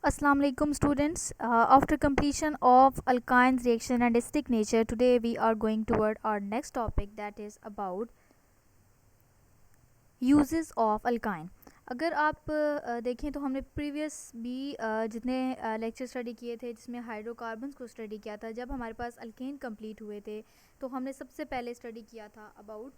Assalamu alaikum students. After completion of alkynes reaction and acidic nature, today we are going toward our next topic, that is about uses of alkyne. अगर आप देखें तो हमने previous भी जितने lecture study किए थे जिसमें हाइड्रोकार्बन्स को स्टडी किया था, जब हमारे पास अल्केन कंप्लीट हुए थे तो हमने सबसे पहले स्टडी किया था अबाउट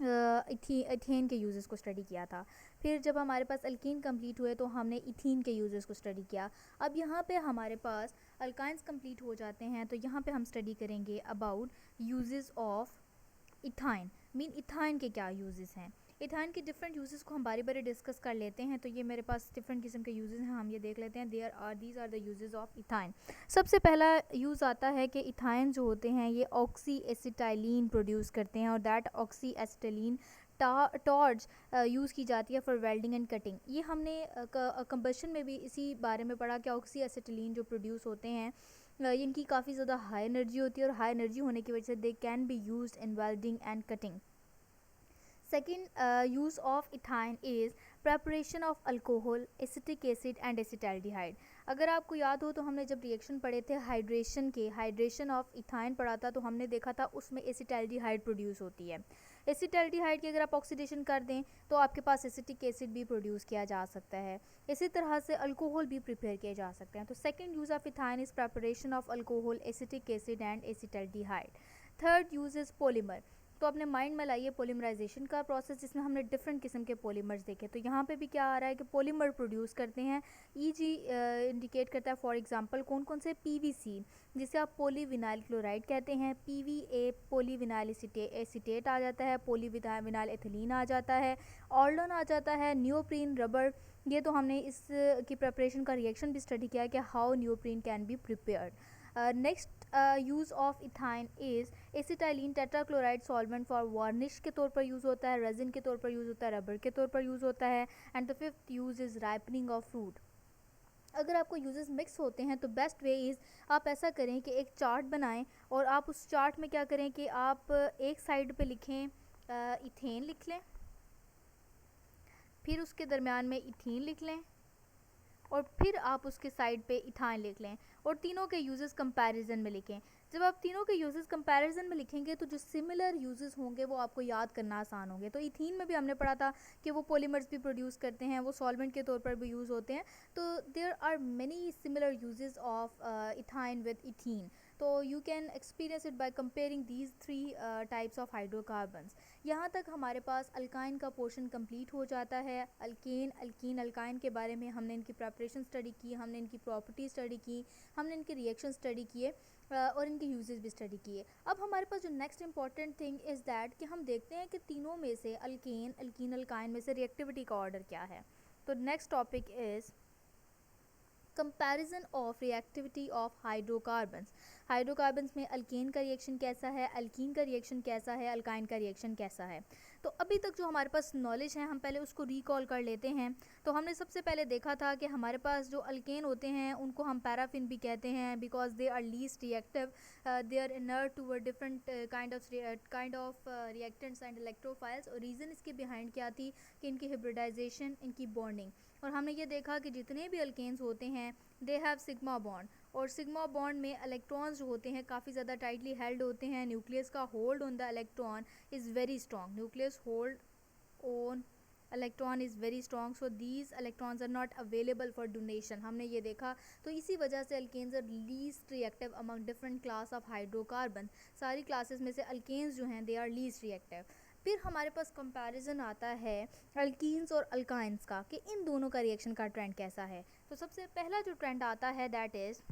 इथेन के यूज़ेस को स्टडी किया था। फिर जब हमारे पास अल्कीन कंप्लीट हुए तो हमने इथीन के यूज़ेस को स्टडी किया। अब यहाँ पे हमारे पास अल्काइंस कंप्लीट हो जाते हैं तो यहाँ पे हम स्टडी करेंगे about uses of ethyne. Ethyne के क्या यूजेस हैं, इथाइन के डिफरेंट यूजेस को हम बारी बारी डिस्कस कर लेते हैं। तो ये मेरे पास डिफरेंट किस्म के यूजेस हैं, हम ये देख लेते हैं। These are the uses of ethyne. सबसे पहला यूज़ आता है कि इथाइन जो होते हैं ये ऑक्सी एसिटाइलिन प्रोड्यूस करते हैं, और that oxy acetylene torch use की जाती है फॉर वेल्डिंग एंड कटिंग। ये हमने कंबशन में भी इसी बारे में पढ़ा कि ऑक्सी एसिटाइलिन जो प्रोड्यूस होते हैं इनकी काफ़ी ज़्यादा हाई एनर्जी होती है, और हाई एनर्जी होने की वजह से they can be used in welding and cutting. Second use of ethine is preparation of alcohol, acetic acid and acetaldehyde. अगर आपको याद हो तो हमने जब रिएक्शन पढ़े थे हाइड्रेशन ऑफ इथाइन पढ़ा था, तो हमने देखा था उसमें एसिटाल्डिहाइड प्रोड्यूस होती है। एसिटाल्डिहाइड की अगर आप ऑक्सीडेशन कर दें तो आपके पास एसिटिक एसिड भी प्रोड्यूस किया जा सकता है। इसी तरह से अल्कोहल भी प्रिपेयर किए जा सकते हैं। तो second use of ethyne is preparation of alcohol, acetic acid and acetaldehyde. Third use is polymer. तो अपने माइंड में लाइए पॉलीमराइजेशन का प्रोसेस, जिसमें हमने डिफरेंट किस्म के पॉलीमर्स देखे। तो यहाँ पे भी क्या आ रहा है कि पॉलीमर प्रोड्यूस करते हैं। ईजी इंडिकेट करता है फॉर एग्जांपल कौन कौन से, पीवीसी जिसे आप पॉलीविनाइल क्लोराइड कहते हैं, पीवीए पॉलीविनाइल एसीटेट आ जाता है, पॉलीविनाइल एथिलीन आ जाता है, ऑर्डन आ जाता है, नियोप्रीन रबर। ये तो हमने इस की प्रिपरेशन का रिएक्शन भी स्टडी किया है कि how neoprene can be prepared. Next use of ethyne is acetylene tetrachloride solvent for varnish के तौर पर यूज़ होता है, रेजिन के तौर पर यूज़ होता है, रबर के तौर पर यूज़ होता है। And the fifth use is ripening of fruit. अगर आपको यूजेस मिक्स होते हैं तो बेस्ट वे इज़ आप ऐसा करें कि एक चार्ट बनाएं, और आप उस चार्ट में क्या करें कि आप एक साइड पे लिखें इथेन लिख लें, फिर उसके दरमियान में इथीन लिख लें, और फिर आप उसके साइड पे इथाइन लिख लें, और तीनों के यूजेस कंपैरिजन में लिखें। जब आप तीनों के यूजेस कंपैरिजन में लिखेंगे तो जो सिमिलर यूजेस होंगे वो आपको याद करना आसान होंगे। तो इथीन में भी हमने पढ़ा था कि वो पॉलीमर्स भी प्रोड्यूस करते हैं, वो सॉल्वेंट के तौर पर भी यूज़ होते हैं। तो there are many similar uses of ethyne with ethene. तो you can experience it by comparing these three types of hydrocarbons. यहाँ तक हमारे पास अल्काइन का पोर्शन कंप्लीट हो जाता है। अल्केन अल्कीन अल्काइन के बारे में हमने इनकी प्रिपरेशन स्टडी की, हमने इनकी प्रॉपर्टी स्टडी की, हमने इनके रिएक्शन स्टडी किए, और इनके यूजेस भी स्टडी किए। अब हमारे पास जो next important thing is that कि हम देखते हैं कि तीनों में से अल्केन अल्कीन अल्काइन में से रिएक्टिविटी का ऑर्डर क्या है। तो next topic is comparison of reactivity of hydrocarbons. Hydrocarbons में अल्केन का रिएक्शन कैसा है, अल्कीन का रिएक्शन कैसा है, अल्काइन का रिएक्शन कैसा है। तो अभी तक जो हमारे पास नॉलेज है हम पहले उसको रिकॉल कर लेते हैं। तो हमने सबसे पहले देखा था कि हमारे पास जो अल्केन होते हैं उनको हम पैराफिन भी कहते हैं, because they are least reactive, they are inert toward different kind of reactants and electrophiles. और रीज़न इसके बिहाइंड क्या थी कि इनकी हिब्रिडाइजेशन, इनकी बॉन्डिंग। और हमने ये देखा कि जितने भी अल्केन्स होते हैं दे हैव सिग्मा बॉन्ड, और सिग्मा बॉन्ड में इलेक्ट्रॉन्स जो होते हैं काफ़ी ज़्यादा टाइटली हेल्ड होते हैं। न्यूक्लियस का hold on the electron is very strong, nucleus hold on electron is very strong, so these electrons are not available for donation. हमने ये देखा। तो इसी वजह से alkanes are least reactive among different class of hydrocarbon. सारी classes में से अल्केन्स जो हैं दे आर लीस्ट रिएक्टिव। फिर हमारे पास कंपैरिजन आता है अल्कीन्स और अल्काइंस का कि इन दोनों का रिएक्शन का ट्रेंड कैसा है। तो सबसे पहला जो ट्रेंड आता है that is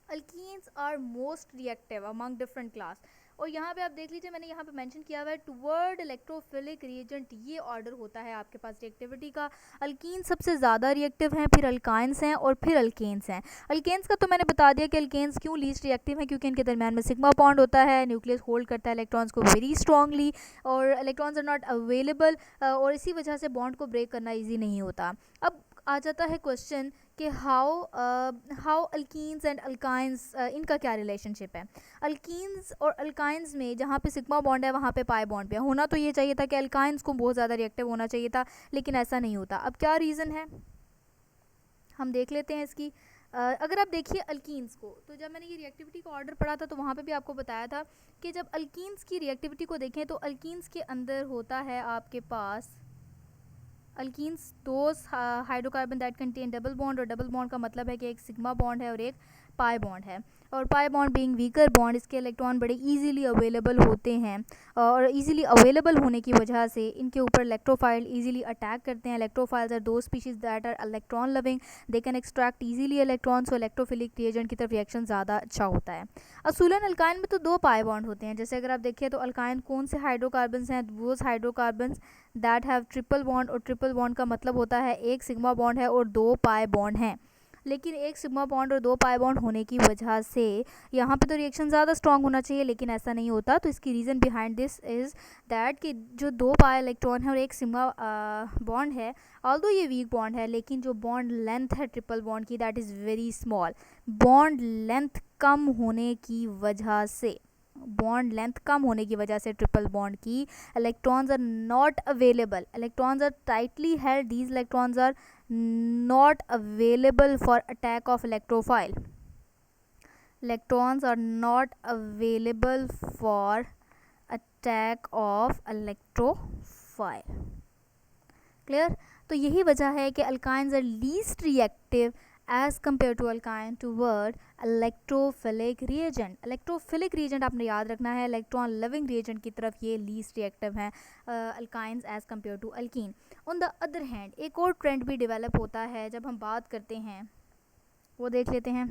alkenes are most reactive among different class. और यहाँ पे आप देख लीजिए मैंने यहाँ पे मेंशन किया हुआ है टुवर्ड इलेक्ट्रोफिलिक रिएजेंट, ये ऑर्डर होता है आपके पास रिएक्टिविटी का। अल्कीन सबसे ज़्यादा रिएक्टिव हैं, फिर अल्काइंस हैं, और फिर अल्केन्स हैं। अल्केन्स का तो मैंने बता दिया कि अल्केन्स क्यों लीस्ट रिएक्टिव हैं, क्योंकि इनके दरमियान में सिग्मा बॉन्ड होता है, न्यूक्लियस होल्ड करता है इलेक्ट्रॉन्स को वेरी स्ट्रांगली, और इलेक्ट्रॉन्स आर नॉट अवेलेबल, और इसी वजह से बॉन्ड को ब्रेक करना ईजी नहीं होता। अब आ जाता है क्वेश्चन कि हाउ अल्कीन्स एंड अल्काइंस इनका क्या रिलेशनशिप है। अल्कीन्स और अल्काइंस में जहाँ पे सिग्मा बॉन्ड है वहाँ पे पाई बॉन्ड पे होना तो ये चाहिए था कि अल्काइंस को बहुत ज़्यादा रिएक्टिव होना चाहिए था, लेकिन ऐसा नहीं होता। अब क्या रीज़न है, हम देख लेते हैं इसकी। अगर आप देखिए अल्कीन्स को, तो जब मैंने ये रिएक्टिविटी का ऑर्डर पढ़ा था तो वहाँ पे भी आपको बताया था कि जब अल्कीन्स की रिएक्टिविटी को देखें तो अल्कीन्स के अंदर होता है आपके पास alkenes those hydrocarbons that contain double bond, और डबल बॉन्ड का मतलब है कि एक सिग्मा बॉन्ड है और एक पाई बॉन्ड है। और pi bond being weaker bond, इसके इलेक्ट्रॉन बड़े इजीली अवेलेबल होते हैं, और इजीली अवेलेबल होने की वजह से इनके ऊपर इलेक्ट्रोफाइल इजीली अटैक करते हैं। Electrophiles are those species that are electron loving, they can extract easily electron, so electrophilic reagent की तरफ रिएक्शन ज़्यादा अच्छा होता है। असूलन अल्काइन में तो दो पाई बॉन्ड होते हैं। जैसे अगर आप देखिए तो अल्काइन कौन से हाइड्रोकार्बन्स हैं, वो hydrocarbons that have triple bond, और ट्रिपल बॉन्ड का मतलब होता है एक सिग्मा बॉन्ड है और दो पाई बॉन्ड हैं। लेकिन एक सिग्मा बॉन्ड और दो पाई बॉन्ड होने की वजह से यहाँ पे तो रिएक्शन ज़्यादा स्ट्रॉन्ग होना चाहिए, लेकिन ऐसा नहीं होता। तो इसकी reason behind this is that कि जो दो पाई इलेक्ट्रॉन है और एक सिग्मा बॉन्ड है, ऑल्दो ये वीक बॉन्ड है, लेकिन जो बॉन्ड लेंथ है ट्रिपल बॉन्ड की that is very small. Bond length कम होने की वजह से, बॉन्ड लेंथ कम होने की वजह से ट्रिपल बॉन्ड की electrons are not available, electrons are tightly held, these electrons are not available for attack of electrophile, electrons are not available for attack of electrophile। Clear? तो यही वजह है कि alkynes are least reactive as compared to alkyne toward electrophilic reagent. Electrophilic reagent आपने याद रखना है, electron loving reagent की तरफ ये लीस्ट रिएक्टिव हैं alkynes as compared to alkene. On the other hand एक और ट्रेंड भी डेवलप होता है जब हम बात करते हैं, वो देख लेते हैं,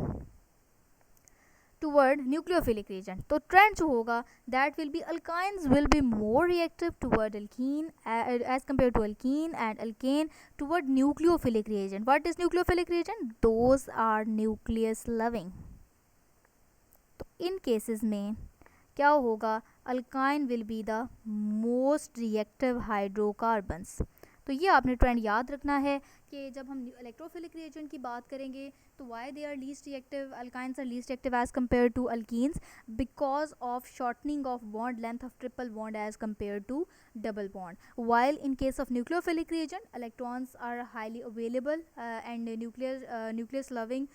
टूवर्ड न्यूक्लियोफिलिक रिएजेंट। तो ट्रेंड जो होगा that will be alkynes will be more reactive toward alkene as compared to alkene, and alkane toward nucleophilic reagent. What is nucleophilic reagent? Those are nucleus loving. तो इन cases में क्या होगा, alkyne will be the most reactive hydrocarbons. तो ये आपने trend याद रखना है कि जब हम इलेक्ट्रोफिलिक रिएजेंट की बात करेंगे तो why they are least reactive, alkynes are least reactive as compared to alkenes, because of shortening of bond length of triple bond as compared to double bond. While in case of nucleophilic reagent electrons are highly available and nucleus loving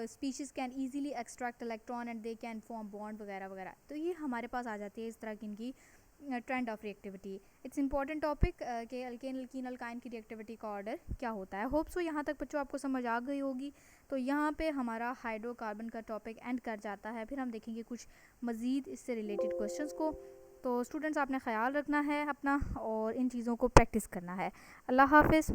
species can easily extract electron and they can form bond वगैरह वगैरह। तो ये हमारे पास आ जाती है इस तरह की इनकी trend of reactivity. It's important topic कि अल्केन अल्कीन अल्काइन की रिएक्टिविटी का ऑर्डर क्या होता है। होप सो यहाँ तक बच्चों आपको समझ आ गई होगी। तो यहाँ पे हमारा हाइड्रोकार्बन का टॉपिक एंड कर जाता है, फिर हम देखेंगे कुछ मज़ीद इससे रिलेटेड क्वेश्चंस को। तो स्टूडेंट्स आपने ख्याल रखना है अपना और इन चीज़ों को प्रैक्टिस करना है। अल्लाह हाफिज़।